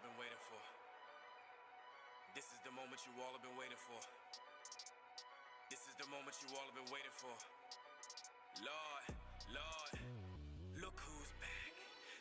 been waiting for. This is the moment you all have been waiting for. This is the moment you all have been waiting for. Lord, Lord, look who's back.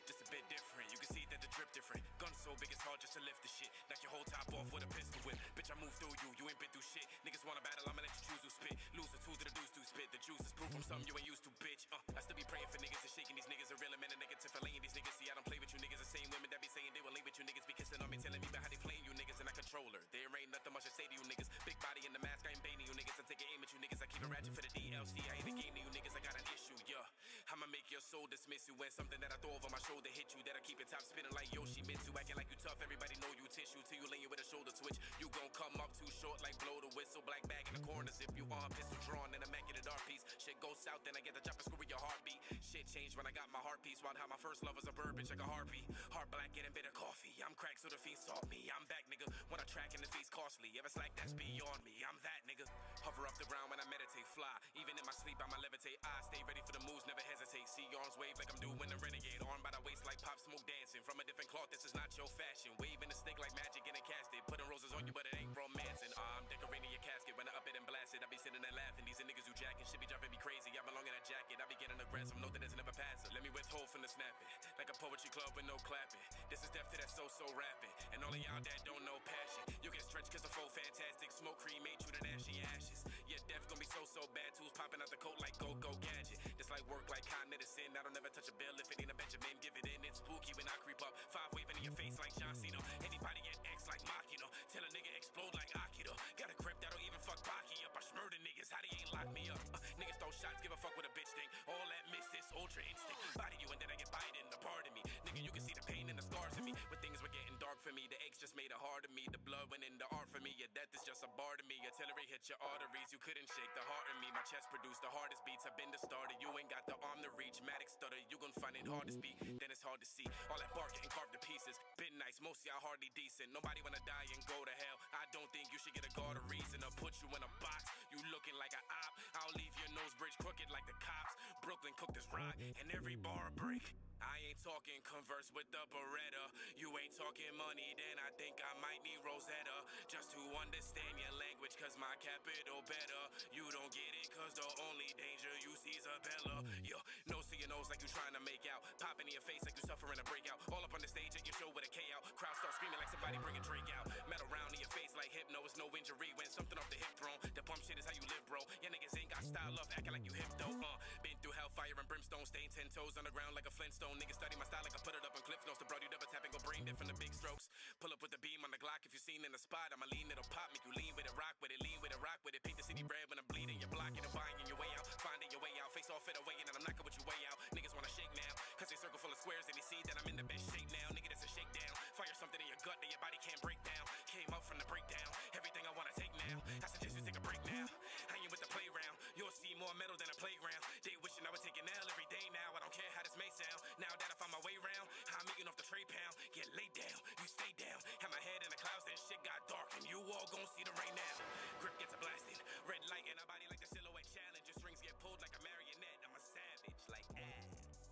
Just a bit different, you can see that the drip different. Gun so big it's hard just to lift the shit. Knock your whole top off with a pistol whip. Bitch, I move through you, you ain't been through shit. Niggas wanna battle, I'ma let you choose who spit. Lose the two to the deuce to spit. The juice is proof from something you ain't used to, bitch. I still be praying for niggas and shaking these niggas. A real man, a negative for laying these niggas. See, I don't play with you niggas. The same women that be saying they will leave with you niggas. Be kissing on me, telling me about how they playing you niggas. And I control her. There ain't nothing much to say to you niggas. Big body in the mask, I ain't baiting you niggas. I'm taking aim at you niggas. I keep it ratchet for the DLC. I ain't a game to you niggas. I got an issue, yeah. I'ma make your soul dismiss you when something that I throw over my shoulder hit you. That'll keep it top spinning like Yoshi Mitsu. Acting like you tough, everybody know you tissue. Till you lay you with a shoulder twitch. You gon' come up too short like blow the whistle. Black bag in the corner, zip you on. Pistol drawn in a immaculate art piece. Shit goes south, then I get the chopper screw with your heartbeat. Shit changed when I got my heart piece. Wild how my first love was a bird, bitch, like a harpy. Heart black, getting bitter coffee. I'm cracked, so the fiend sought me. I'm back, nigga. When I track and the feast costly. Ever slack, that's beyond me. I'm that, nigga. Hover off the ground when I meditate, fly. Even in my sleep, I'ma levitate. I stay ready for the moves, never hesitate. See arms wave like I'm doing a renegade. Arm by the waist like Pop Smoke dancing. From a different cloth, this is not your fashion. Waving a stick like magic in a casket. Putting roses on you, but it ain't romancing. I'm decorating your casket when I up it and blast it. I be sitting there laughing. These are niggas who jacking should be driving me crazy. I belong in a jacket. I be getting aggressive. Know that it's never passive. Let me withhold from the snapping. Like a poetry club with no clapping. This is death to that so rapping. And all of y'all that don't know passion. You get stretched cause the full fantastic. Smoke cremate you to ashy ashes. Yeah, death gonna be so bad. Tools popping out the coat like go gadget. This like work like con medicine. I don't ever touch a bill if it ain't a Benjamin. Give it in. It's spooky when I creep up. Five waving in your face like John Cena. Anybody get X like Machina. Tell a nigga explode like Akira. Got a grip that'll even fuck Baki up. I smurder niggas. How they ain't lock me up? Niggas throw shots. Give a fuck with a bitch think. All that miss this ultra instinct. Body you and then I get biting. A part of me. Nigga, you can see the pain and the scars in me. When things were getting dark for me. The aches just made it hard to me. The blood went in the art for me. Your death is just a bar to me. Artillery hit your arteries. You couldn't shake the heart in me. My chest produced the hardest beats. I've been the starter. You ain't got the arm to reach. Matic stutter. You gon' find it hard to speak. Then it's hard to see. All that bark getting carved to pieces. Been nice. Most of y'all hardly decent. Nobody wanna die and go to hell. I don't think you should get a guard of reason or put you in a box. You looking like an op. I'll leave your nose bridge crooked like the cops. Brooklyn cooked this rock and every bar a brick. I ain't talking converse with the Beretta. You ain't talking money, then I think I might need Rosetta. Just to understand your language, cause my capital better. You don't get it, cause the only danger you see is Isabella. Yo, nose to your nose like you trying to make out. Popping in your face like you suffering a breakout. All up on the stage at your show with a K out. Crowd start screaming like somebody bring a drink out. Metal round in your face like hypno, it's no injury when something off the hip thrown. The pump shit is how you live, bro. Your niggas ain't got style love, acting like you hip though. Been through hellfire and brimstone, staying 10 toes on the ground like a Flintstone. Niggas study my style like I put it up on Cliff Notes. The broad you double tap and go brain dead from the big strokes. Pull up with the beam on the Glock if you seen in the spot. I'ma lean, it'll pop, make you lean with it, rock with it, lean with it, rock with it. Paint the city red when I'm bleeding. You're blocking and buying your way out, finding your way out. Face off, fit away, and then I'm knocking with your way out. Niggas wanna shake now, cause they circle full of squares and they see that I'm in the best shape now. Nigga, that's a shakedown. Fire something in your gut that your body can't break down. Came up from the breakdown. Everything I wanna take now. I suggest you take a break now. Hanging with the playground. You'll see more metal than a playground. They wishing I would take an L every day now. I don't care how this may sound. Now that I find my way round, I'm eating off the tray pound. Get laid down, you stay down. Had my head in the clouds, then shit got dark, and you all gon' see the rain now. Grip gets a blasting, red light in our body like the silhouette challenge. Your strings get pulled like a marionette. I'm a savage, like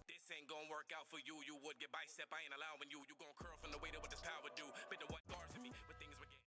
This ain't gon' work out for you. You would get bicep, I ain't allowing you. You gon' curl from the weight of what this power do. Been the one guards in me, but things were getting.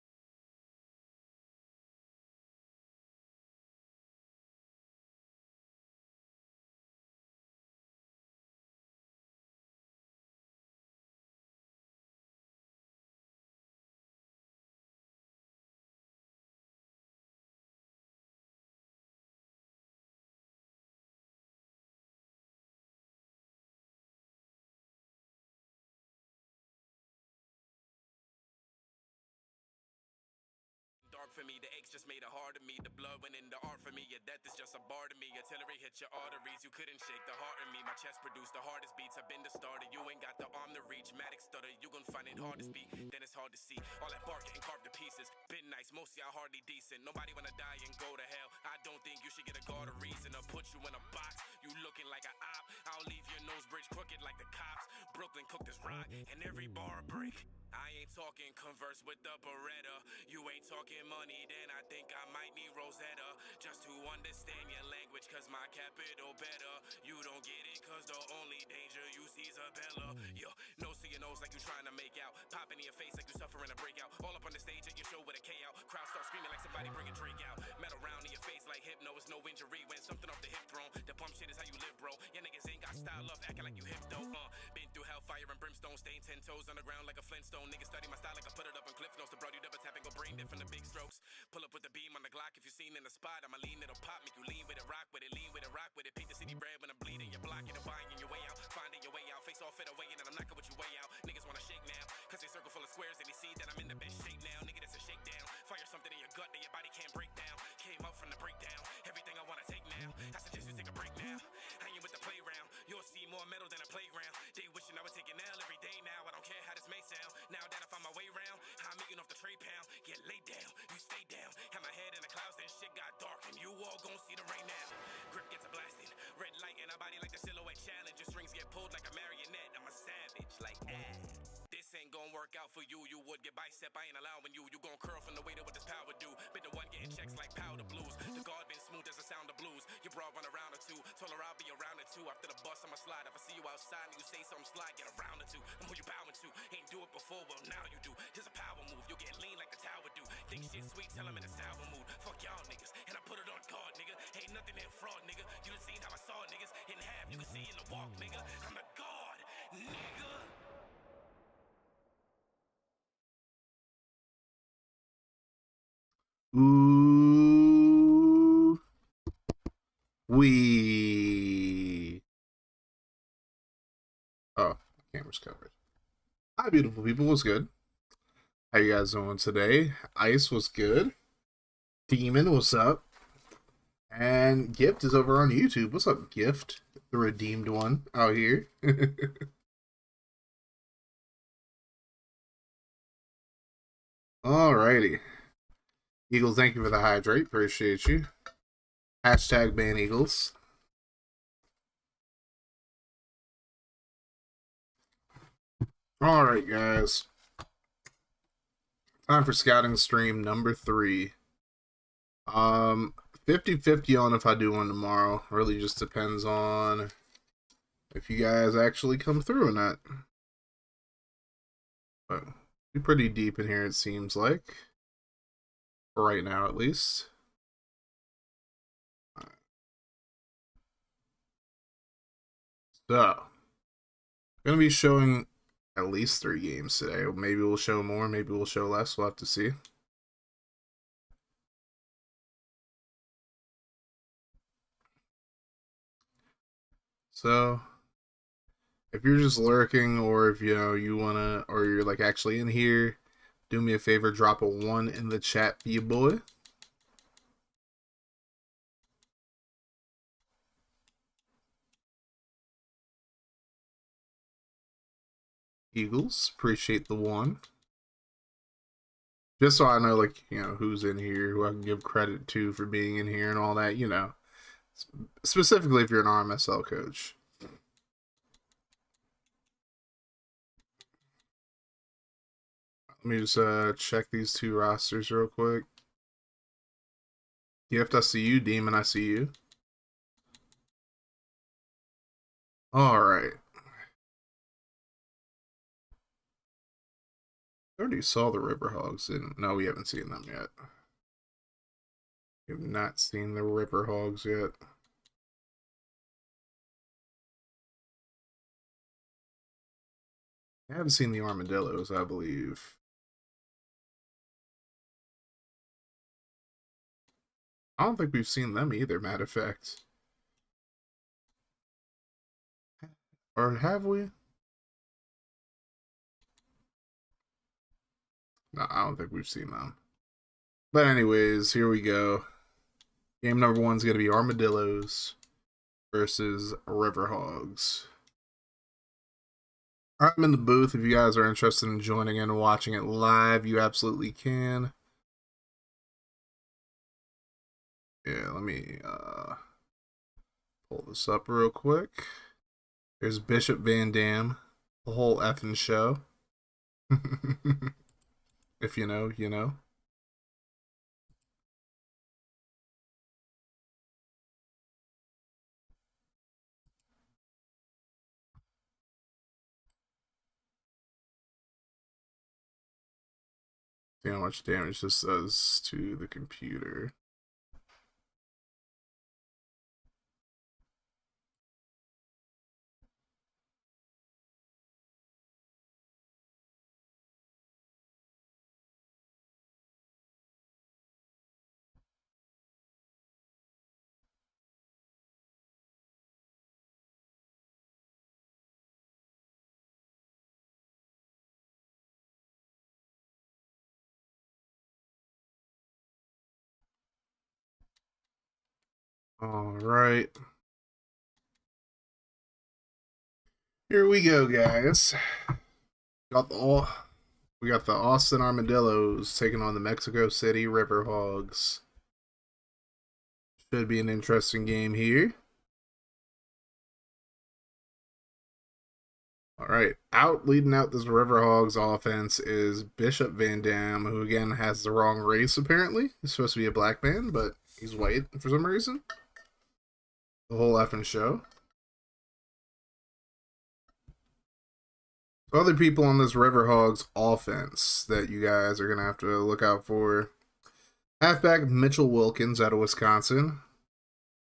Dark for me, the aches just made it hard to me. The blood went in the art for me. Your death is just a bar to me. Artillery hit your arteries. You couldn't shake the heart in me. My chest produced the hardest beats. I've been the starter. You ain't got the arm to reach. Matic stutter. You gon' find it hard to speak. Then it's hard to see. All that bark getting carved to pieces. Been nice. Most of y'all hardly decent. Nobody wanna die and go to hell. I don't think you should get a guard of reason or put you in a box. You looking like an op. I'll leave your nose bridge crooked like the cops. Brooklyn cooked this rock and every bar a brick. I ain't talking converse with the Beretta. You ain't talking money, then I think I might need Rosetta. Just to understand your language, cause my capital better. You don't get it, cause the only danger you see is Isabella. Yo, nose to your nose like you trying to make out. popping in your face like you suffering a breakout. All up on the stage at your show with a K out. Crowd start screaming like somebody bring a Drake out. Metal round in your face like hypno, it's no injury when something off the hip thrown. The pump shit is how you live, bro. Your niggas ain't got style up, acting like you hip though. Been through hellfire and brimstone, staying 10 toes on the ground like a Flintstone. Niggas study my style like I put it up in Cliff Notes. The bro you double tapping, go brain dead from the big strokes. Pull up with the beam on the Glock if you seen in the spot. I'ma lean, it'll pop, make you lean with it, rock with it, lean with it, rock with it. Paint the city red when I'm bleeding. You're blocking and buying your way out, finding your way out. Face off, fit away, and then I'm knocking with you way out. Niggas wanna shake now, cause they circle full of squares and they see that I'm in the best shape now. Nigga, that's a shakedown. Fire something in your gut that your body can't break down. Came up from the breakdown, everything I wanna take now. I suggest you take a break now. Hanging with the playground, you'll see more metal than a playground. They wishing I would take an L every day now. I don't care how this may sound. Now that I found my way round, I'm eating off the tray pound. Get laid down, you stay down. Have my head in the clouds, then shit got dark, and you all gon' see the rain now. Grip gets a blasting, red light in our body like the silhouette challenge. Your strings get pulled like a marionette. I'm a savage, like This ain't gon' work out for you. You would get bicep, I ain't allowing you. You gon' curl from the weight of what this power do. Been the one getting checks like powder blues. The guard been smooth as the sound of blues. Your bra run around or two. Told her I'll be around or two. After the bus, I'ma slide. If I see you outside and you say something slide, get around or two. I'm who you bowing to. Ain't do it before, well now you do. Here's a power move. You'll get lean like the tower do. Think shit sweet, tell him in a sour mood. Fuck y'all niggas, and I put it on guard, nigga. Ain't nothing in fraud, nigga. You done seen how I saw niggas in half. You can see in the walk, nigga. I'm the god, nigga. Ooh, we. Oh, camera's covered. Hi, beautiful people. What's good? How you guys doing today? Ice was good. Demon, what's up? And Gift is over on YouTube. What's up, Gift? The redeemed one out here. Alrighty. Eagles, thank you for the hydrate. Appreciate you. Hashtag ban Eagles. Alright, guys. Time for scouting stream number 3. 50-50 on if I do one tomorrow. Really just depends on if you guys actually come through or not. But we're pretty deep in here, it seems like. For right now, at least. So, I'm going to be showing at least 3 games today. Maybe we'll show more, maybe we'll show less. We'll have to see. So, if you're just lurking, or if you wanna, or you're like actually in here, do me a favor, drop a 1 in the chat for you, boy. Eagles, appreciate the 1. Just so I know, like, who's in here, who I can give credit to for being in here and all that, Specifically if you're an RMSL coach. Let me just check these 2 rosters real quick. Gift, I see you. Demon, I see you. Alright. I already saw the Riverhogs. No, we haven't seen them yet. We have not seen the Riverhogs yet. I haven't seen the Armadillos, I believe. I don't think we've seen them either, matter of fact. Or have we? No, I don't think we've seen them. But anyways, here we go. Game number 1 is going to be Armadillos versus Riverhogs. I'm in the booth. If you guys are interested in joining in and watching it live, you absolutely can. Yeah, let me pull this up real quick. There's Bishop Van Dam, the whole effing show. If you know, you know. See how much damage this does to the computer. All right. Here we go, guys. We got the Austin Armadillos taking on the Mexico City Riverhogs. Should be an interesting game here. All right, leading out this Riverhogs offense is Bishop Van Dam, who again has the wrong race apparently. He's supposed to be a black man, but he's white for some reason. The whole effing show. Other people on this Riverhogs offense that you guys are going to have to look out for. Halfback Mitchell Wilkins out of Wisconsin.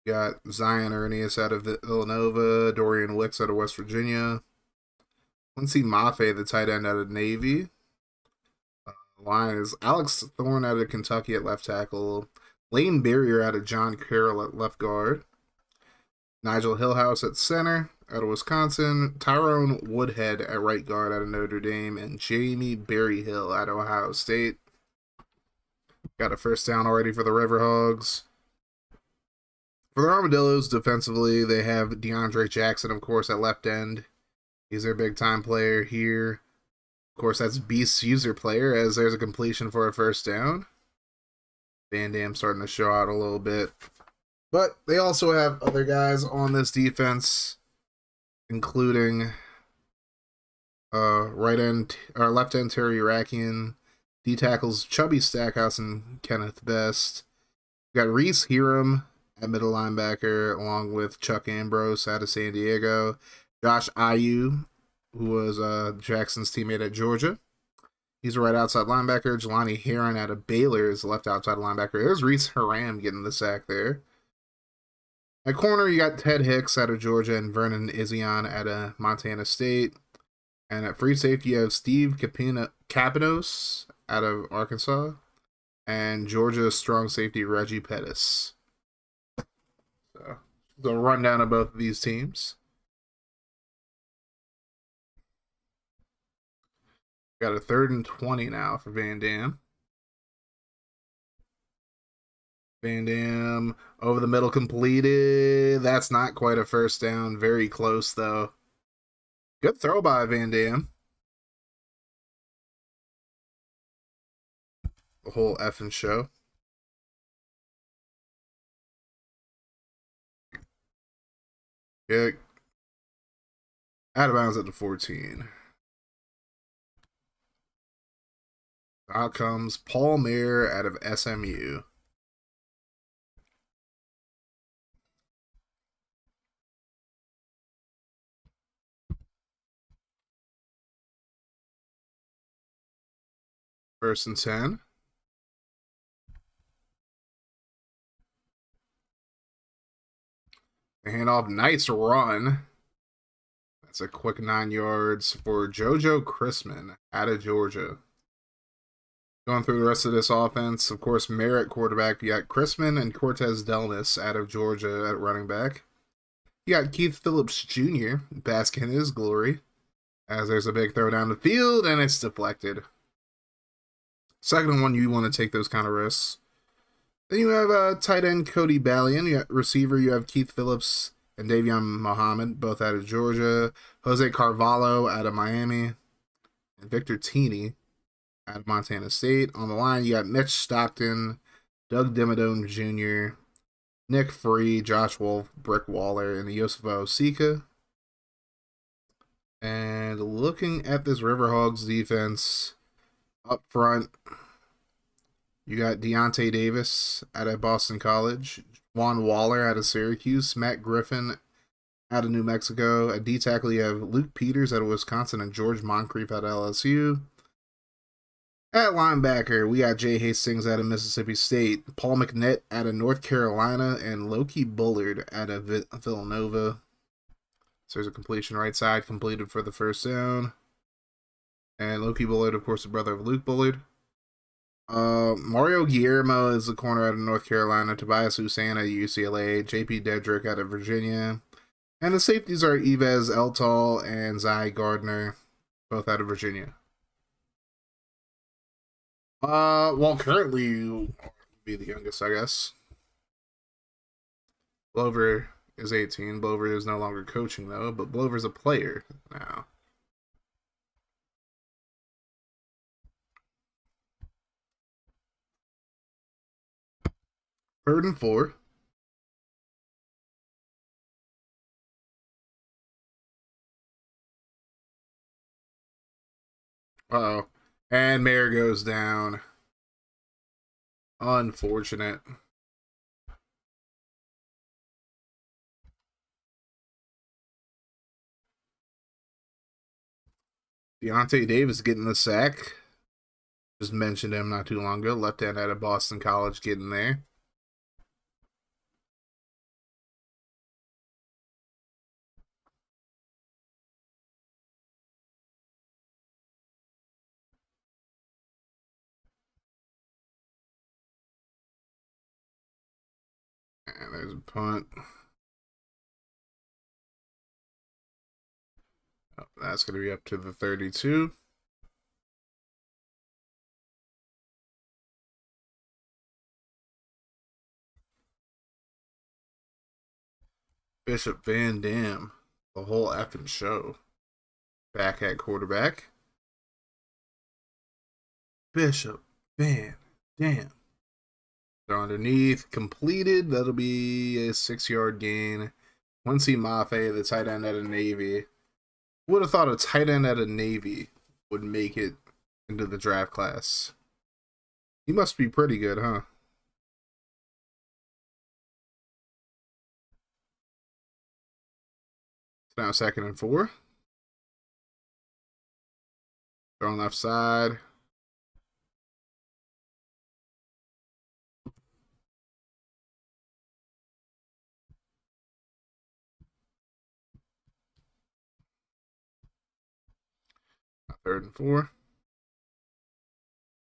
You got Zion Ernius out of Villanova. Dorian Wicks out of West Virginia. Quincy Maffei, the tight end out of Navy. Line is Alex Thorne out of Kentucky at left tackle. Lane Barrier out of John Carroll at left guard. Nigel Hillhouse at center out of Wisconsin. Tyrone Woodhead at right guard out of Notre Dame. And Jamie Berryhill out of Ohio State. Got a first down already for the Riverhogs. For the Armadillos, defensively, they have DeAndre Jackson, of course, at left end. He's their big-time player here. Of course, that's Beast's user player, as there's a completion for a first down. Van Dam starting to show out a little bit. But they also have other guys on this defense, including left end Terry Rakian, D tackles Chubby Stackhouse and Kenneth Best. We got Reese Hiram at middle linebacker, along with Chuck Ambrose out of San Diego. Josh Ayu, who was Jackson's teammate at Georgia. He's a right outside linebacker. Jelani Heron out of Baylor is the left outside linebacker. There's Reese Haram getting the sack there. At corner, you got Ted Hicks out of Georgia and Vernon Izion out of Montana State. And at free safety, you have Steve Capinos out of Arkansas. And Georgia's strong safety, Reggie Pettis. So, the rundown of both of these teams. Got a 3rd and 20 now for Van Dam. Van Dam over the middle completed. That's not quite a first down. Very close, though. Good throw by Van Dam. The whole effing show. Kick. Out of bounds at the 14. Out comes Paul Mayer out of SMU. First and 10. The handoff, nice run. That's a quick 9 yards for JoJo Chrisman out of Georgia. Going through the rest of this offense, of course, Merritt quarterback. You got Chrisman and Cortez Delmas out of Georgia at running back. You got Keith Phillips Jr. basking in his glory, as there's a big throw down the field and it's deflected. Second one, you want to take those kind of risks. Then you have tight end Cody Ballion. You got receiver, you have Keith Phillips and Davion Muhammad, both out of Georgia. Jose Carvalho out of Miami. And Victor Tini out of Montana State. On the line, you got Mitch Stockton, Doug Dimmadome Jr., Nick Free, Josh Wolf, Brick Waller, and Yosefa Osika. And looking at this Riverhogs defense, up front, you got Deontay Davis out of Boston College, Juan Waller out of Syracuse, Matt Griffin out of New Mexico. At D-tackle, you have Luke Peters out of Wisconsin and George Moncrief out of LSU. At linebacker, we got Jay Hastings out of Mississippi State, Paul McNett out of North Carolina, and Loki Bullard out of Villanova. So there's a completion right side completed for the first down. And Loki Bullard, of course, the brother of Luke Bullard. Mario Guillermo is the corner out of North Carolina, Tobias Hussein at UCLA, JP Dedrick out of Virginia. And the safeties are Yves Eltal and Zy Gardner, both out of Virginia. Well, currently you be the youngest, I guess. Blover is 18. Blover is no longer coaching, though, but Blover's a player now. Third and 4. Uh-oh. And Mayer goes down. Unfortunate. Deontay Davis getting the sack. Just mentioned him not too long ago. Left hand out of Boston College getting there. And there's a punt. Oh, that's going to be up to the 32. Bishop Van Dam. The whole effing show. Back at quarterback. Bishop Van Dam. They're underneath. Completed. That'll be a 6-yard gain. Quincy Mafe, the tight end out of Navy. Would have thought a tight end out of Navy would make it into the draft class. He must be pretty good, huh? Now 2nd and 4. Throwing left side. Now 3rd and 4.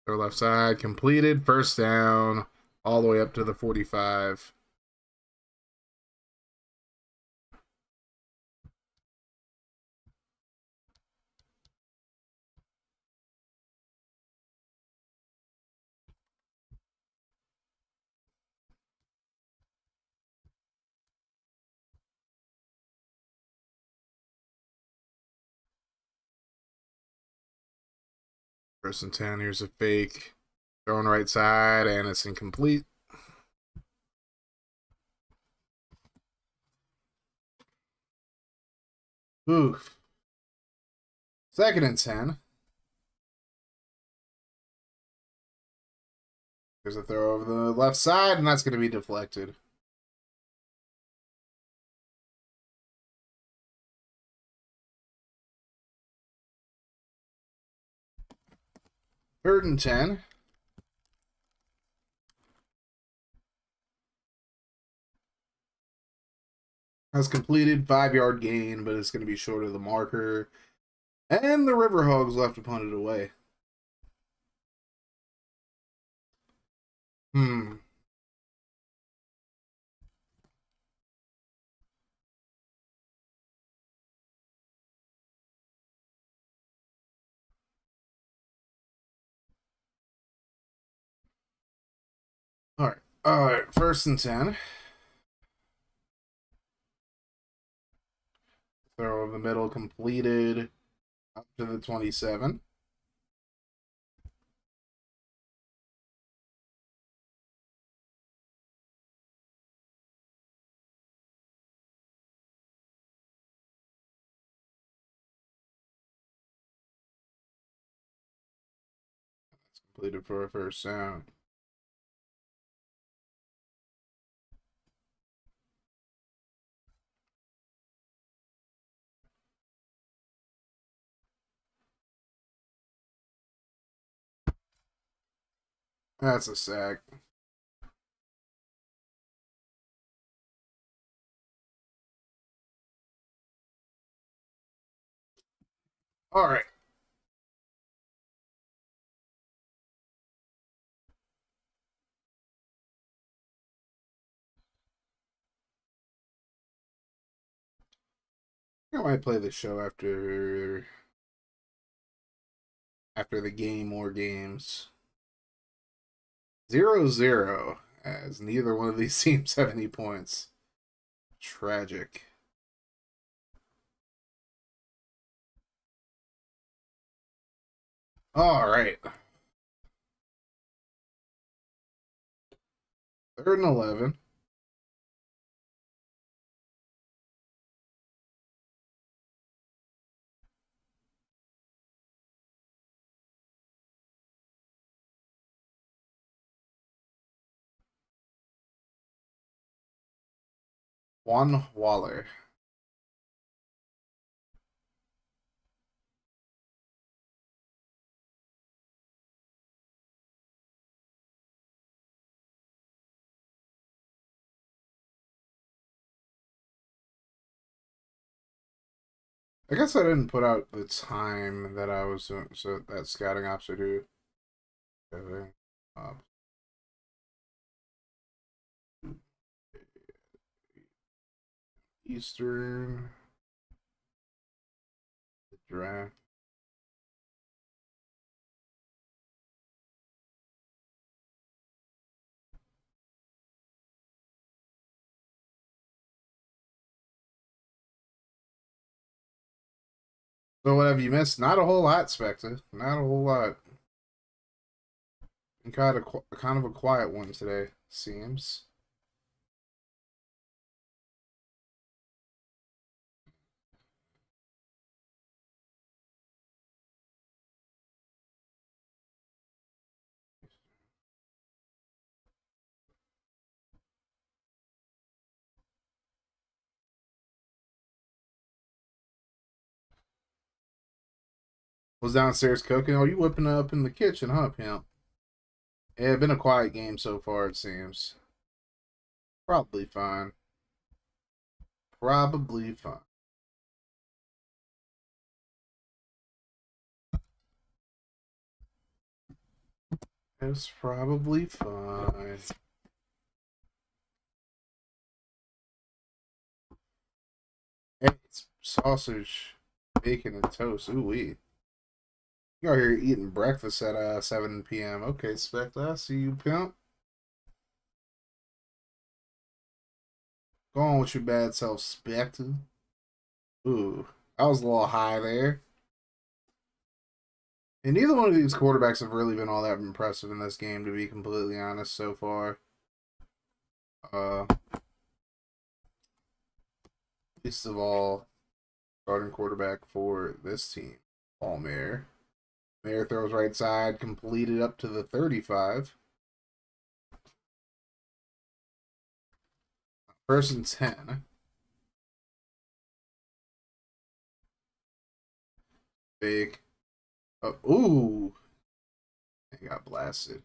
Throw left side. Completed. First down. All the way up to the 45. First and 10. Here's a fake. Throwing right side, and it's incomplete. Oof. 2nd and 10. There's a throw over the left side, and that's going to be deflected. Third and 10. Has completed 5-yard gain, but it's going to be short of the marker. And the Riverhogs left to punt it away. All right. 1st and 10. Throw over the middle completed up to the 27. It's completed for a first down. That's a sack. All right. I might play the show after the game or games. 0-0, as neither one of these teams have any points. Tragic. All right. 3rd and 11. Juan Waller. I guess I didn't put out the time that I was doing, so that scouting ops are due. Eastern draft. So what have you missed? Not a whole lot, Spectre. Not a whole lot. Kind of a quiet one today, seems. Was downstairs cooking. Oh, you whipping up in the kitchen, huh, pimp? Yeah, been a quiet game so far, it seems. Probably fine. Probably fine. It's probably fine. Hey, it's sausage, bacon, and toast. Ooh wee. You out here eating breakfast at 7 p.m. Okay, Spectre, I see you, pimp. Go on with your bad self, Spectre. Ooh, I was a little high there. And neither one of these quarterbacks have really been all that impressive in this game, to be completely honest, so far. Least of all, starting quarterback for this team, Paul Mayer. Mayer throws right side, completed up to the 35. 1st and 10. Big. Oh, ooh. He got blasted.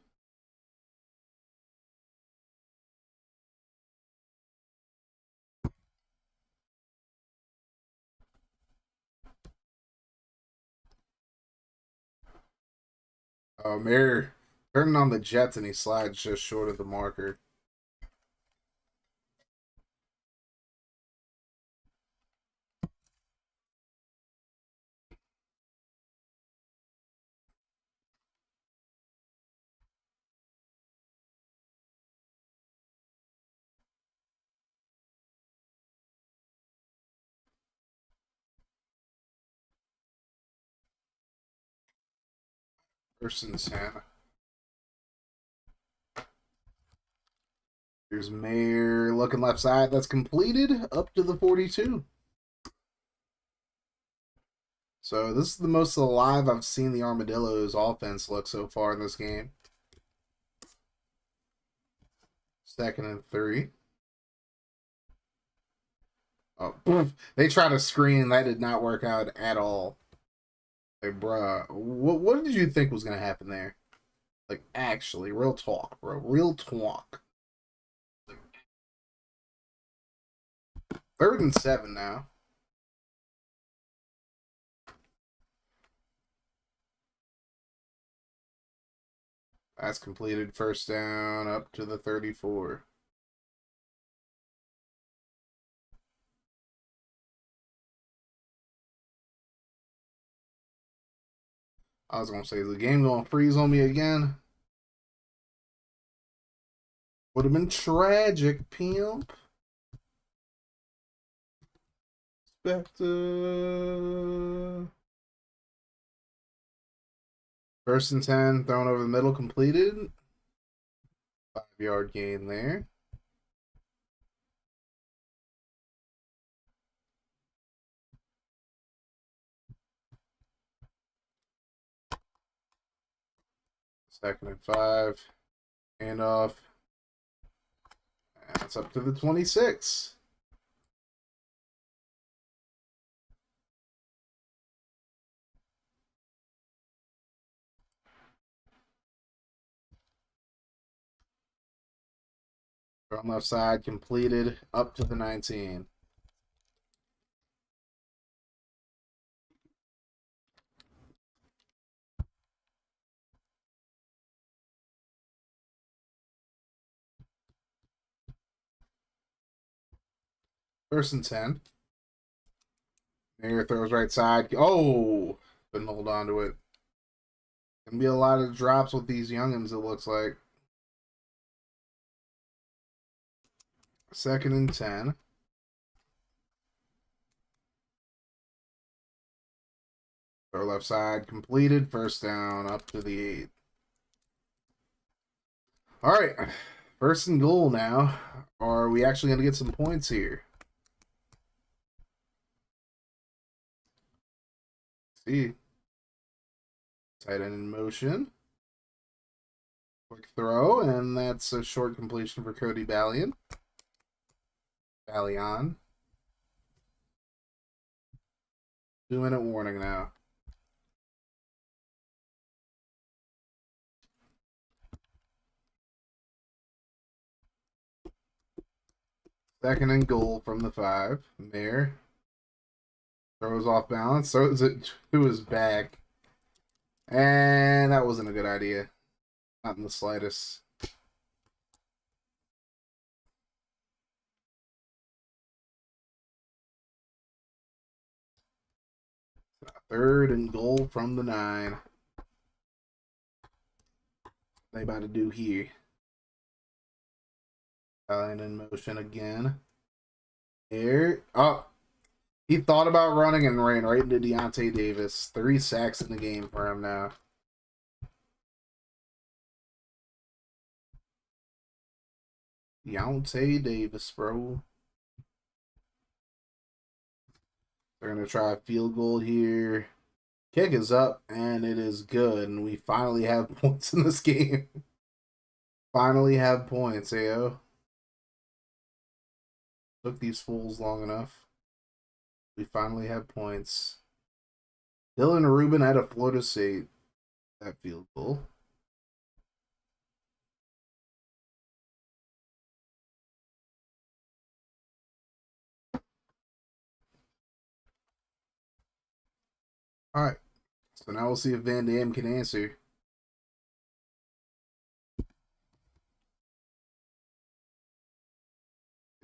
Mayer turning on the Jets and he slides just short of the marker. First and 10. Here's Mayer looking left side. That's completed up to the 42. So this is the most alive I've seen the Armadillos offense look so far in this game. 2nd and 3. Oh, poof. They tried to screen. That did not work out at all. Hey, bruh. What did you think was going to happen there? Like, actually, real talk, bro. Real talk. 3rd and 7 now. That's completed. First down up to the 34. I was going to say, is the game going to freeze on me again? Would have been tragic, pimp. Spectre. 1st and 10, thrown over the middle, completed. 5-yard gain there. Second and 5. Handoff. And it's up to the 26. On left side, completed, up to the 19. First and 10. Mayer throws right side. Oh! Couldn't hold on to it. Gonna be a lot of drops with these youngins, it looks like. 2nd and 10. Throw left side, completed. First down, up to the 8. All right. 1st and goal now. Are we actually going to get some points here? See. Tight end in motion. Quick throw, and that's a short completion for Cody Ballion. Ballion. 2-minute warning now. Second and goal from the 5. Mayer throws off balance, throws it to his back. And that wasn't a good idea. Not in the slightest. Third and goal from the 9. They about to do here. Ballion in motion again. Here. Oh. He thought about running and ran right into Deontay Davis. 3 sacks in the game for him now. Deontay Davis, bro. They're going to try a field goal here. Kick is up, and it is good. And we finally have points in this game. Finally have points, AO. Took these fools long enough. We finally have points. Dylan Rubin had a Florida State that field goal. All right. So now we'll see if Van Dam can answer.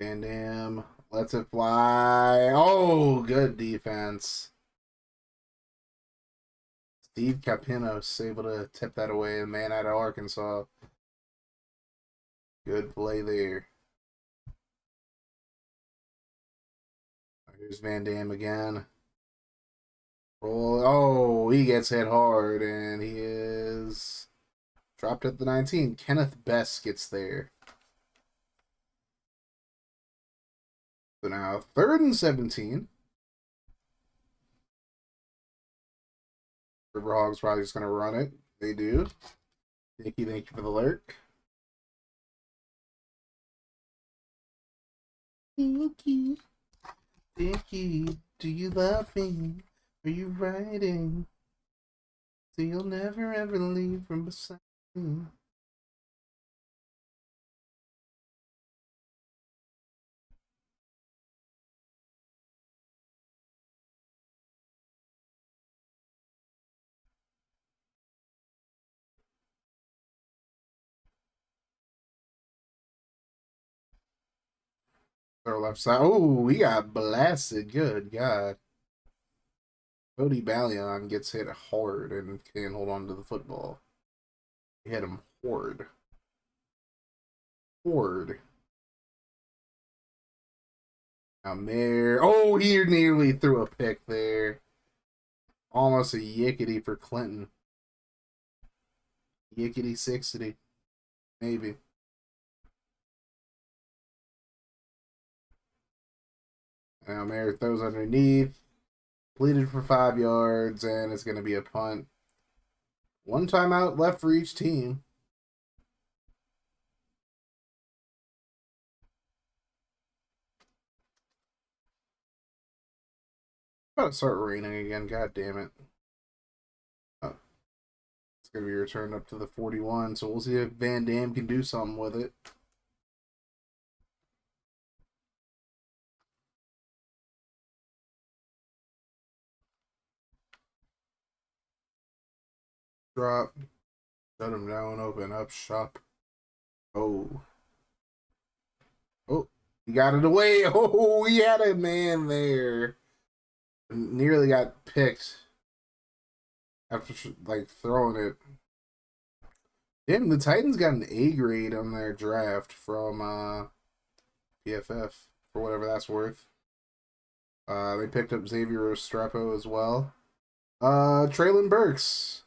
Van Dam lets it fly. Oh, good defense. Steve Capinos able to tip that away. The man out of Arkansas. Good play there. Here's Van Dam again. Roll. Oh, he gets hit hard, and he is dropped at the 19. Kenneth Best gets there. So now 3rd and 17. Riverhog's probably just going to run it. They do. Thank you for the lurk. Thank you. Thank you. Do you love me? Are you riding? So you'll never ever leave from beside Mm. Our left side. Oh, we got blasted. Good God. Cody Ballion gets hit hard and can't hold on to the football. He hit him hard. Hard. There. Oh, he nearly threw a pick there. Almost a yickety for Clinton. Yickety 60. Maybe. There throws underneath. Pleaded for 5 yards, and it's going to be a punt. One timeout left for each team. About to start raining again. God damn it. Oh, it's going to be returned up to the 41, so we'll see if Van Dam can do something with it. Drop. Shut him down. Open up shop. Oh. Oh. He got it away. Oh, he had a man there. Nearly got picked after like throwing it. Damn, the Titans got an A grade on their draft from PFF for whatever that's worth. They picked up Xavier Restrepo as well. Traylon Burks.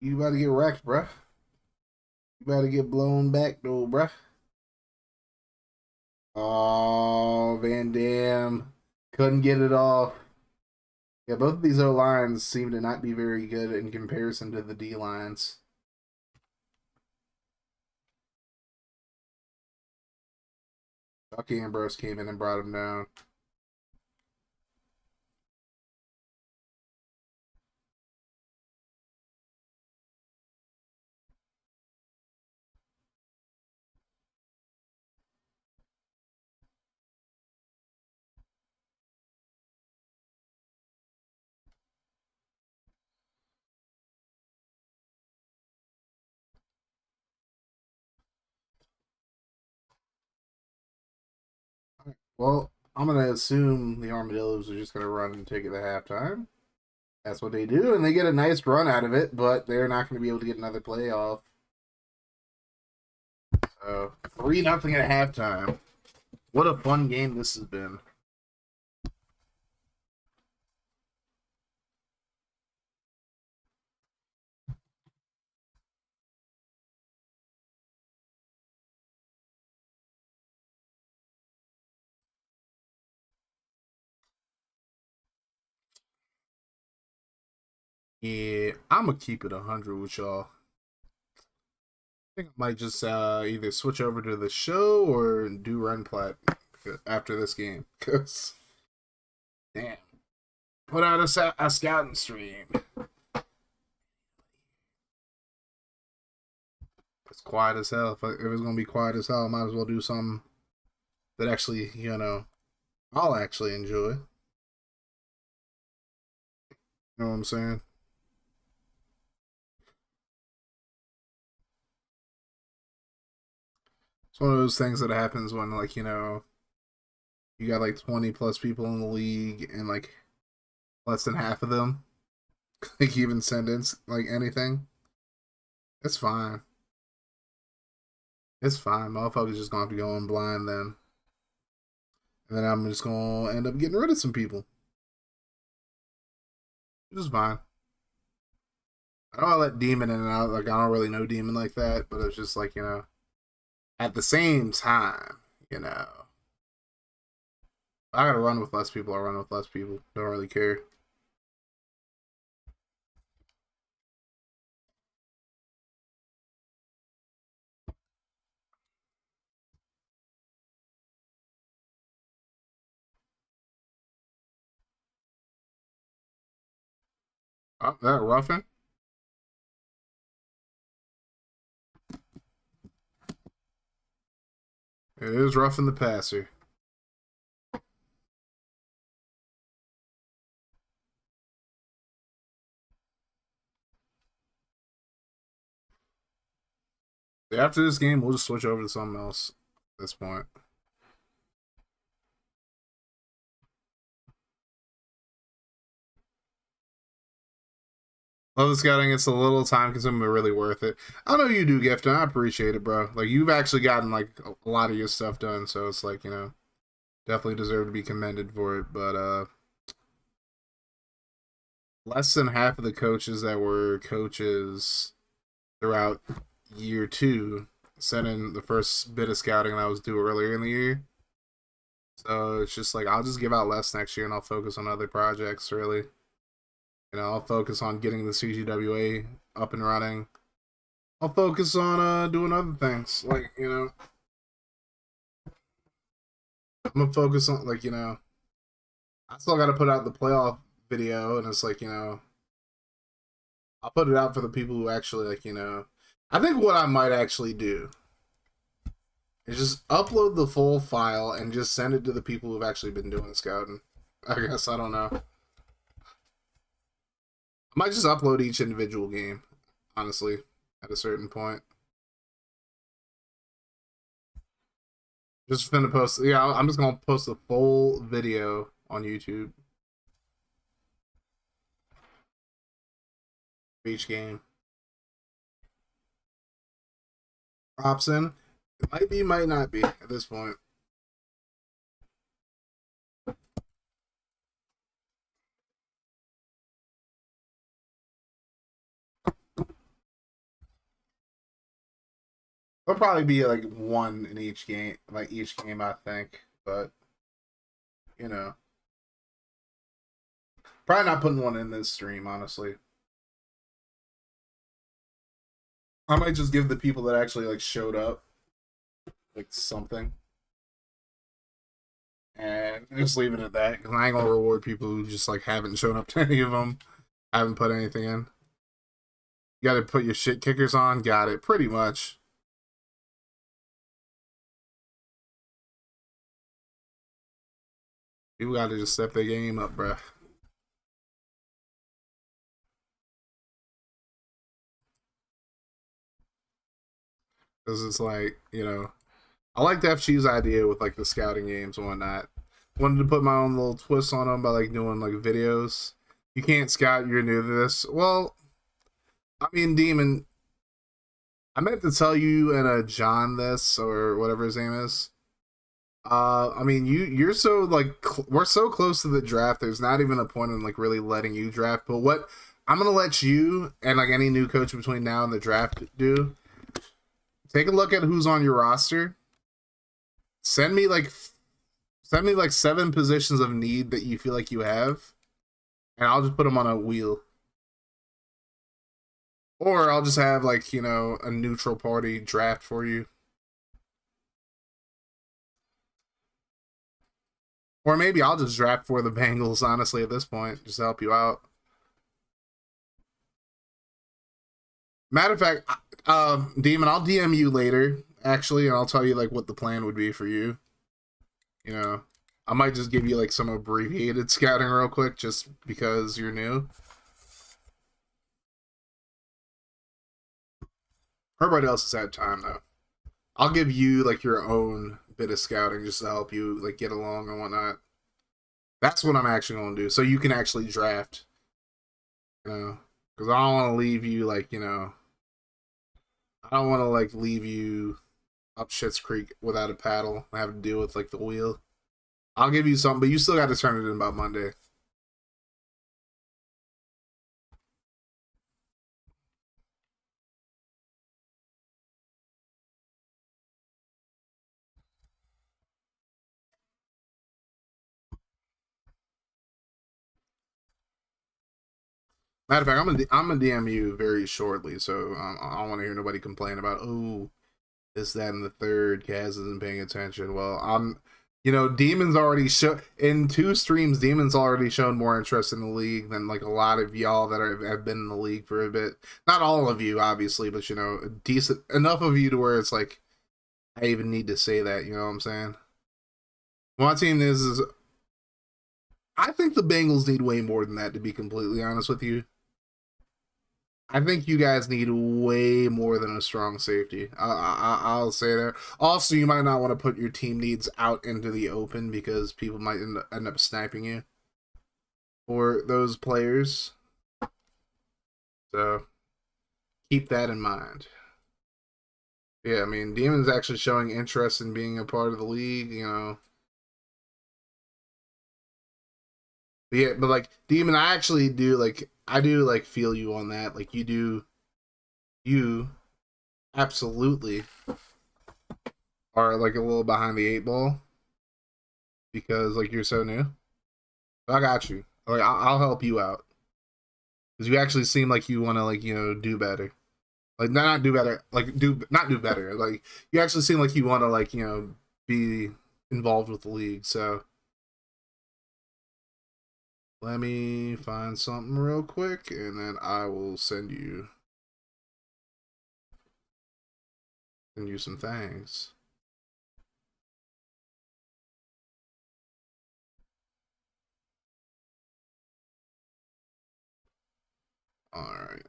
You about to get wrecked, bruh. You about to get blown back, though, bruh. Oh, Van Dam. Couldn't get it off. Yeah, both of these O-lines seem to not be very good in comparison to the D-lines. Bucky Ambrose came in and brought him down. Well, I'm going to assume the Armadillos are just going to run and take it at halftime. That's what they do, and they get a nice run out of it, but they're not going to be able to get another playoff. So, 3-0 at halftime. What a fun game this has been. Yeah, I'm going to keep it 100 with y'all. I think I might just either switch over to the show or do Run Plat after this game. Because, damn. Put out a scouting stream. It's quiet as hell. If it was going to be quiet as hell, I might as well do something that actually, I'll actually enjoy. You know what I'm saying? It's one of those things that happens when, like, you got like 20 plus people in the league and like less than half of them like even send in like anything. It's fine. It's fine. Motherfuckers just gonna have to go in blind then. And then I'm just gonna end up getting rid of some people. Which is fine. I don't let Demon in and out. Like, I don't really know Demon like that, but it's just like, at the same time, I gotta run with less people, I run with less people. Don't really care. Oh, that roughing? It is roughing the passer. After this game, we'll just switch over to something else at this point. Love the scouting. It's a little time consuming, but really worth it. I know you do, Gift, and I appreciate it, bro. Like, you've actually gotten, like, a lot of your stuff done, so it's like, you know, definitely deserve to be commended for it. But, less than half of the coaches that were coaches throughout year 2 sent in the first bit of scouting that I was due earlier in the year. So it's just like, I'll just give out less next year and I'll focus on other projects, really. You know, I'll focus on getting the CGWA up and running. I'll focus on doing other things. Like, you know, I'm going to focus on, like, you know, I still got to put out the playoff video, and it's like, you know, I'll put it out for the people who actually, like, you know, I think what I might actually do is just upload the full file and just send it to the people who've actually been doing scouting. I guess, I don't know. I might just upload each individual game, honestly, at a certain point. Just finna post, yeah, I'm just gonna post a full video on YouTube. Each game. Option. It might be, might not be at this point. There'll probably be like one in each game, like each game, I think. But, you know, probably not putting one in this stream, honestly. I might just give the people that actually like showed up like something, and just leave it at that. Because I ain't gonna reward people who just like haven't shown up to any of them, haven't put anything in. You got to put your shit kickers on. Got it, pretty much. People got to just step their game up, bruh. Because it's like, you know, I like the FG's idea with like the scouting games and whatnot. Wanted to put my own little twist on them by like doing like videos. You can't scout, you're new to this. Well, I mean, Demon, I meant to tell you and John this, or whatever his name is. I mean, you're so like we're so close to the draft. There's not even a point in like really letting you draft. But what I'm gonna let you and like any new coach between now and the draft do, take a look at who's on your roster. Send me like 7 positions of need that you feel like you have, and I'll just put them on a wheel. Or I'll just have like, you know, a neutral party draft for you. Or maybe I'll just draft for the Bengals, honestly, at this point, just to help you out. Matter of fact, Demon, I'll DM you later, actually, and I'll tell you, like, what the plan would be for you. You know, I might just give you, like, some abbreviated scouting real quick, just because you're new. Everybody else has had time, though. I'll give you, like, your own bit of scouting just to help you, like, get along and whatnot. That's what I'm actually going to do, so you can actually draft. You know, because I don't want to leave you, like, you know, I don't want to, like, leave you up Schitt's Creek without a paddle and have to deal with, like, the wheel. I'll give you something, but you still got to turn it in by Monday. Matter of fact, I'm gonna DM you very shortly, so I don't want to hear nobody complain about, oh, this, that, and the third. Kaz isn't paying attention. Well, you know, Demon's already in 2 streams. Demon's already shown more interest in the league than like a lot of y'all that have been in the league for a bit. Not all of you, obviously, but you know, decent enough of you to where it's like I even need to say that, you know what I'm saying? My team is I think the Bengals need way more than that, to be completely honest with you. I think you guys need way more than a strong safety. I'll say that. Also, you might not want to put your team needs out into the open because people might end up sniping you for those players. So keep that in mind. Yeah, I mean, Demon's actually showing interest in being a part of the league, you know. But yeah, but like Demon, I actually do like feel you on that. Like you absolutely are like a little behind the eight ball because like you're so new. I got you. Like I'll help you out because you actually seem like you want to like do better. Like not do better, like not do better. Like you actually seem like you want to like be involved with the league. So let me find something real quick, and then I will send you some things. All right.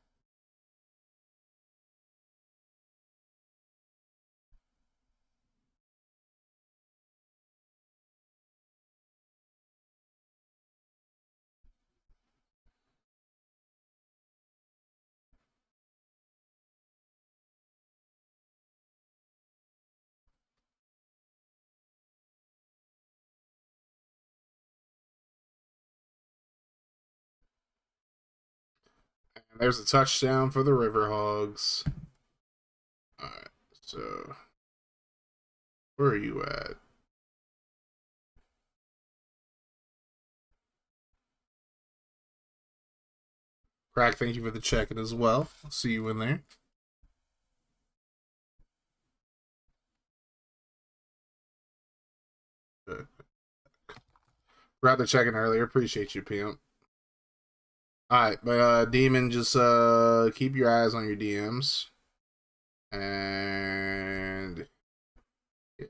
And there's a touchdown for the Riverhogs. All right. So where are you at? Crack, thank you for the check-in as well. I'll see you in there. Good. Forgot to check in earlier. Appreciate you, pimp. Alright, but Demon, just keep your eyes on your DMs. And yeah.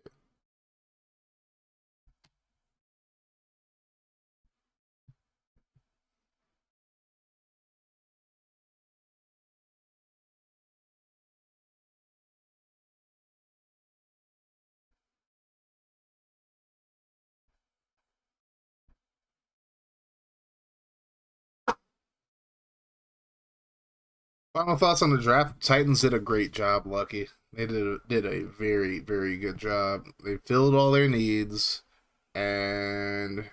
Final thoughts on the draft. Titans did a great job, Lucky. They did a very, very good job. They filled all their needs, and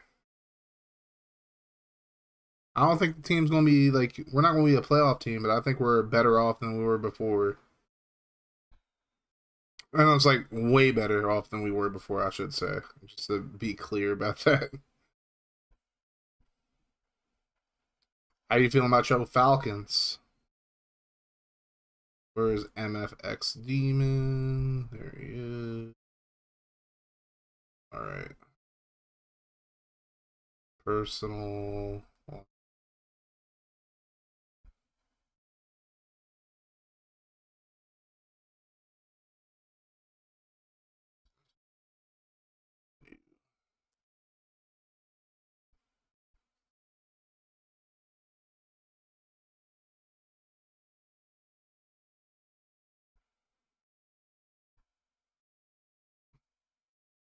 I don't think the team's gonna be like we're not gonna be a playoff team, but I think we're better off than we were before. And it's like way better off than we were before, I should say. Just to be clear about that. How you feeling about your Falcons? Where's MFX Demon? There he is. Alright. Personal.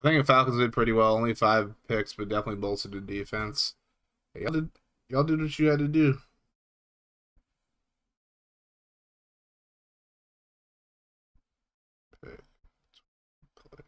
I think the Falcons did pretty well. Only 5 picks, but definitely bolstered the defense. Hey, y'all did what you had to do. Pick, play.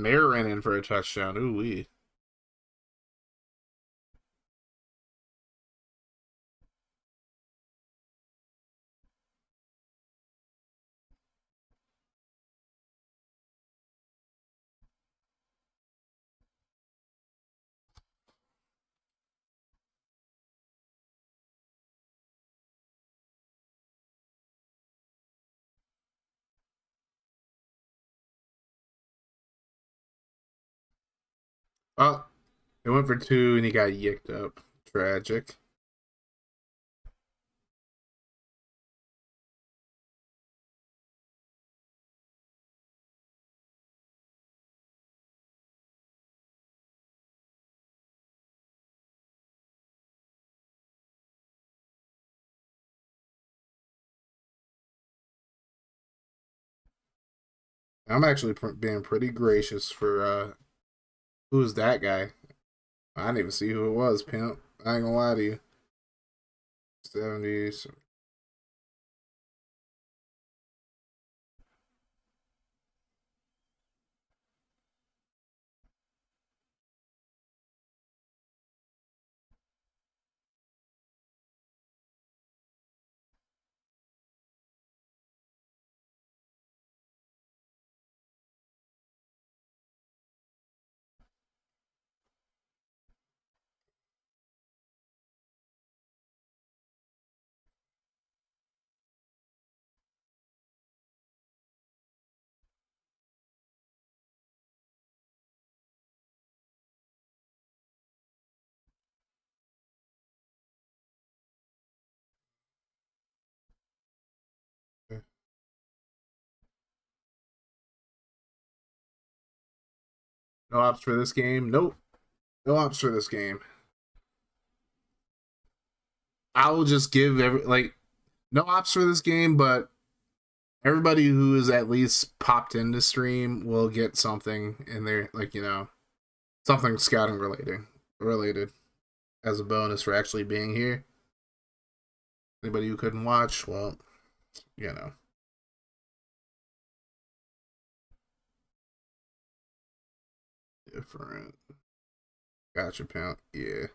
Mayer ran in for a touchdown. Ooh wee. Oh, it went for 2 and he got yicked up. Tragic. I'm actually being pretty gracious for who's that guy? I didn't even see who it was, pimp. I ain't gonna lie to you. 70s. No ops for this game? Nope. No ops for this game. I will just give no ops for this game, but everybody who is at least popped into stream will get something in there, something scouting related as a bonus for actually being here. Anybody who couldn't watch, well, you know. Different. Gotcha, pimp. Yeah.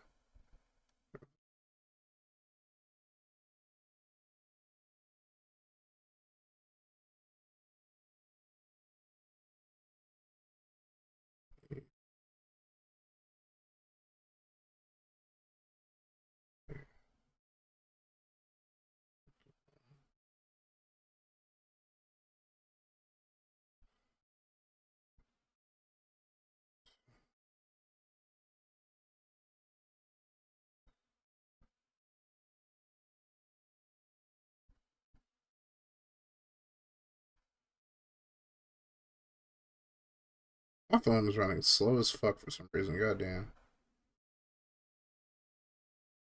My phone is running slow as fuck for some reason. Goddamn.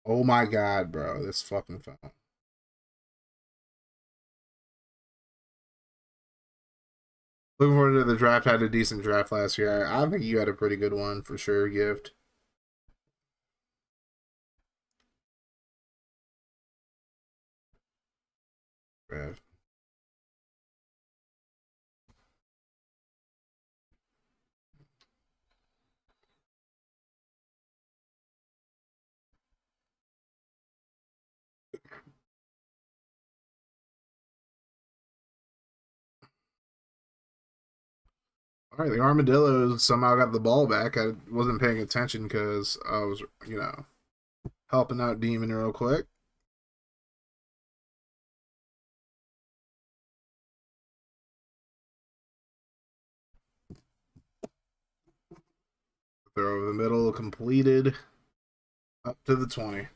Oh my god, bro. This fucking phone. Looking forward to the draft. Had a decent draft last year. I think you had a pretty good one for sure, Gift. Draft. All right, the Armadillos somehow got the ball back. I wasn't paying attention because I was, helping out Demon real quick. Throw over the middle, completed. Up to the 20.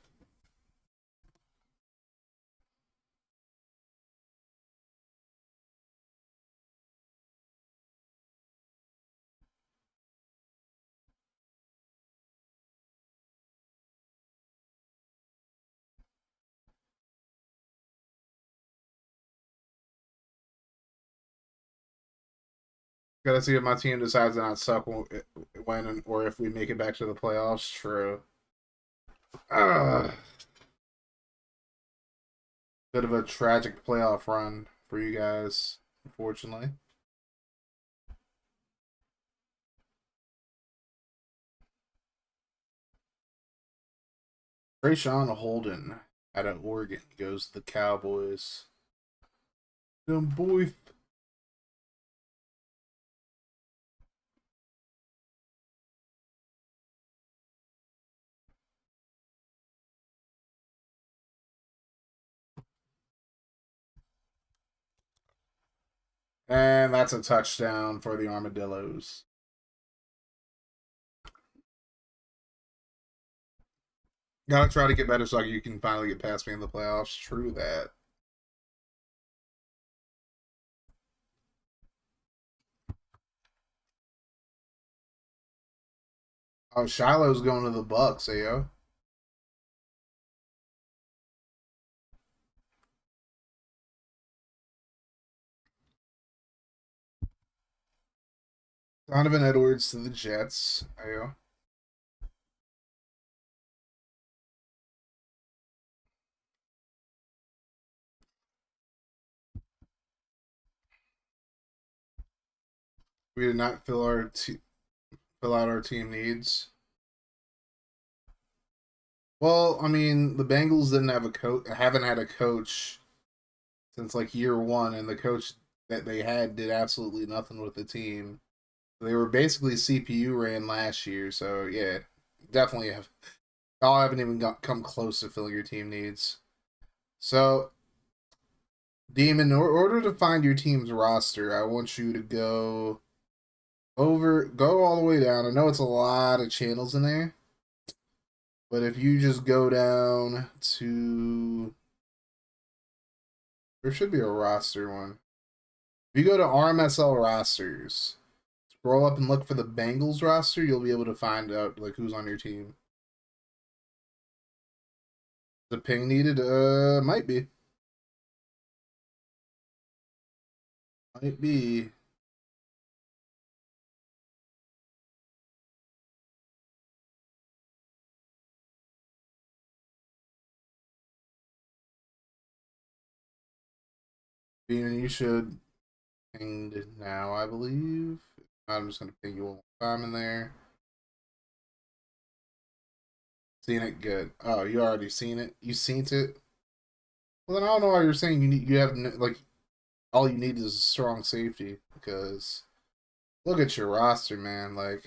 Gotta see if my team decides to not suck when or if we make it back to the playoffs. True. Bit of a tragic playoff run for you guys, unfortunately. Trayshawn Holden out of Oregon goes to the Cowboys. Them boys. And that's a touchdown for the Armadillos. Gotta try to get better so you can finally get past me in the playoffs. True that. Oh, Shiloh's going to the Bucks, yo. Donovan Edwards to the Jets, yo. We did not fill out our team needs. Well, I mean, the Bengals didn't have a coach, haven't had a coach since like year one, and the coach that they had did absolutely nothing with the team. They were basically CPU ran last year, so yeah, definitely have. Y'all haven't even come close to filling your team needs. So, Demon, in order to find your team's roster, I want you to go all the way down. I know it's a lot of channels in there, but if you just go down to, there should be a roster one. If you go to RMSL rosters, scroll up and look for the Bengals roster, you'll be able to find out like who's on your team. The ping needed? Might be. Might be. You should ping it now, I believe. I'm just gonna ping you one more time in there. Seen it? Good. Oh, you already seen it? You seen it? Well, then I don't know why you're saying you have like all you need is a strong safety, because look at your roster, man. Like,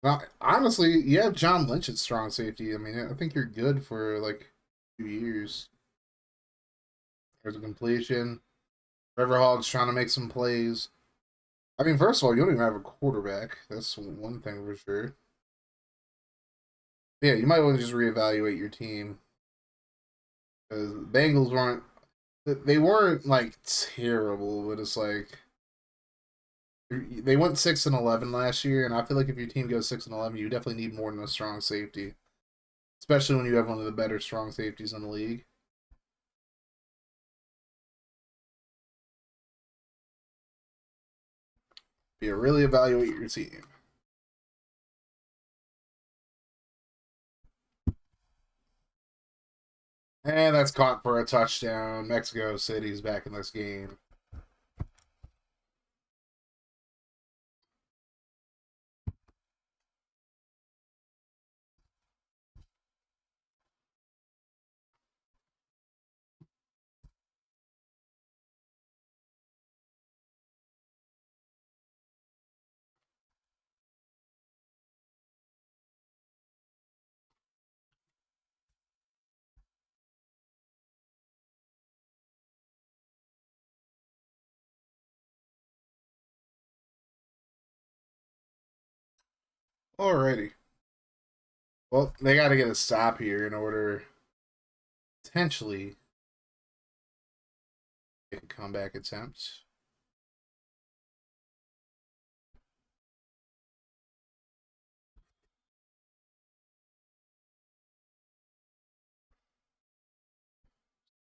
well, honestly, you have John Lynch at strong safety. I mean, I think you're good for like 2 years. There's a completion. Trevor Hogg's trying to make some plays. I mean, first of all, you don't even have a quarterback. That's one thing for sure. Yeah, you might want to just reevaluate your team, because the Bengals weren't like terrible, but it's like they went 6-11 last year, and I feel like if your team goes 6-11, you definitely need more than a strong safety, especially when you have one of the better strong safeties in the league. You really evaluate your team. And that's caught for a touchdown. Mexico City's back in this game. Alrighty. Well, they got to get a stop here in order potentially make a comeback attempt.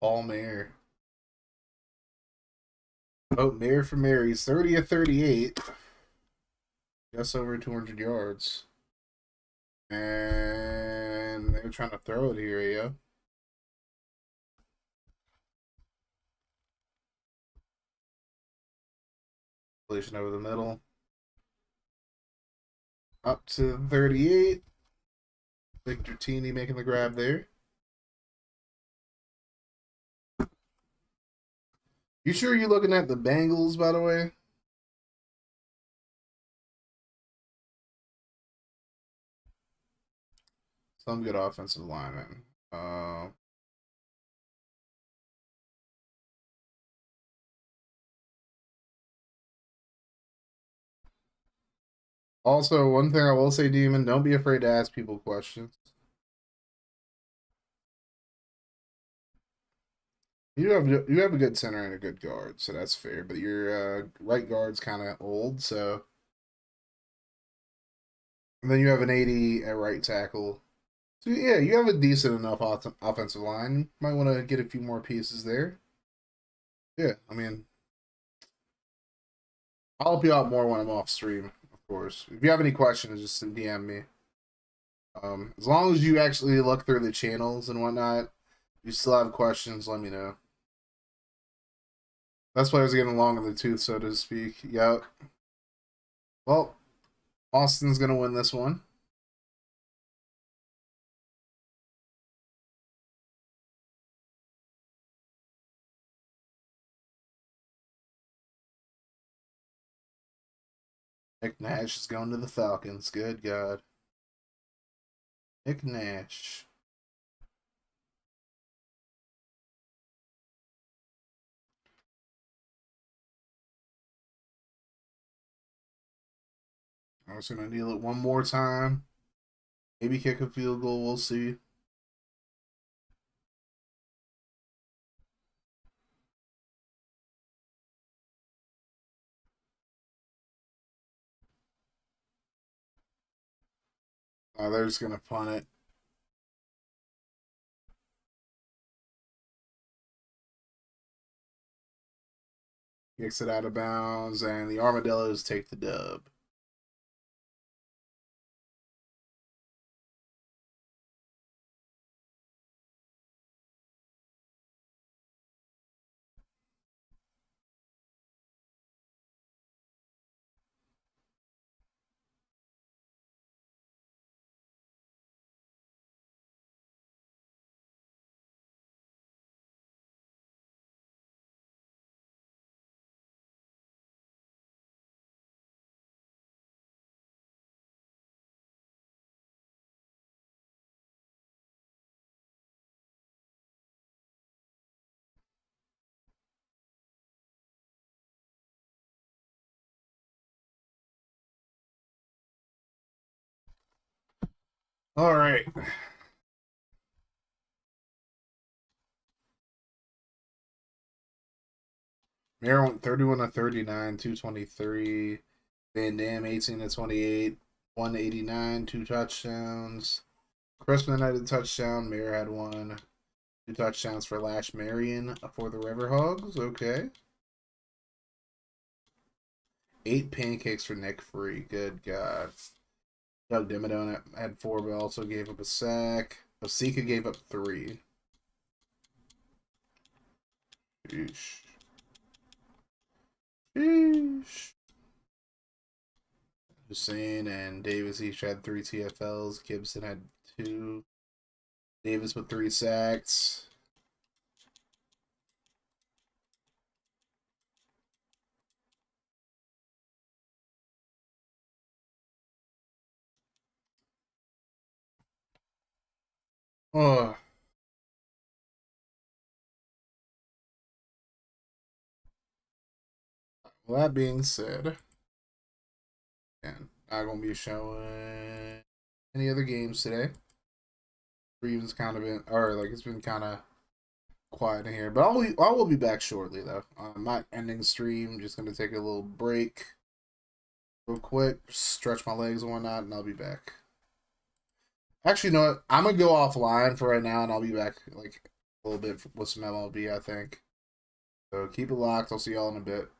Paul Mayer. Vote Mayer for Mayer. He's 30 of 38. Just over 200 yards. And they were trying to throw it here, yeah. Completion over the middle. Up to 38. Victor Tini making the grab there. You sure you're looking at the Bengals, by the way? Some good offensive linemen. Also, one thing I will say, Demon, don't be afraid to ask people questions. You have a good center and a good guard, so that's fair. But your right guard's kind of old, so. And then you have an 80 at right tackle. So yeah, you have a decent enough offensive line. Might want to get a few more pieces there. Yeah, I mean, I'll help you out more when I'm off stream, of course. If you have any questions, just DM me. As long as you actually look through the channels and whatnot, you still have questions, let me know. That's why I was getting long in the tooth, so to speak. Yep. Well, Austin's going to win this one. Nick Nash is going to the Falcons. Good God. Nick Nash. I'm just going to deal it one more time. Maybe kick a field goal. We'll see. They're just going to punt it. Kicks it out of bounds, and the Armadillos take the dub. All right. Mara went 31 to 39, 223. Van Dam 18 to 28, 189, 2 touchdowns. Crispin had a touchdown. Mara had one. 2 touchdowns for Lash Marion for the Riverhogs. Okay. 8 pancakes for Nick Free. Good God. Doug Dimmadome had 4, but also gave up a sack. Osika gave up 3. Sheesh. Sheesh. Hussein and Davis each had 3 TFLs. Gibson had 2. Davis with 3 sacks. Oh. Well, that being said, and not gonna be showing any other games today. Reeves kind of been, or like it's been kind of quiet in here, but I will be back shortly though. I'm not ending stream. Just gonna take a little break, real quick, stretch my legs and whatnot, and I'll be back. Actually, you know what? I'm gonna go offline for right now, and I'll be back like a little bit with some MLB, I think. So keep it locked. I'll see y'all in a bit.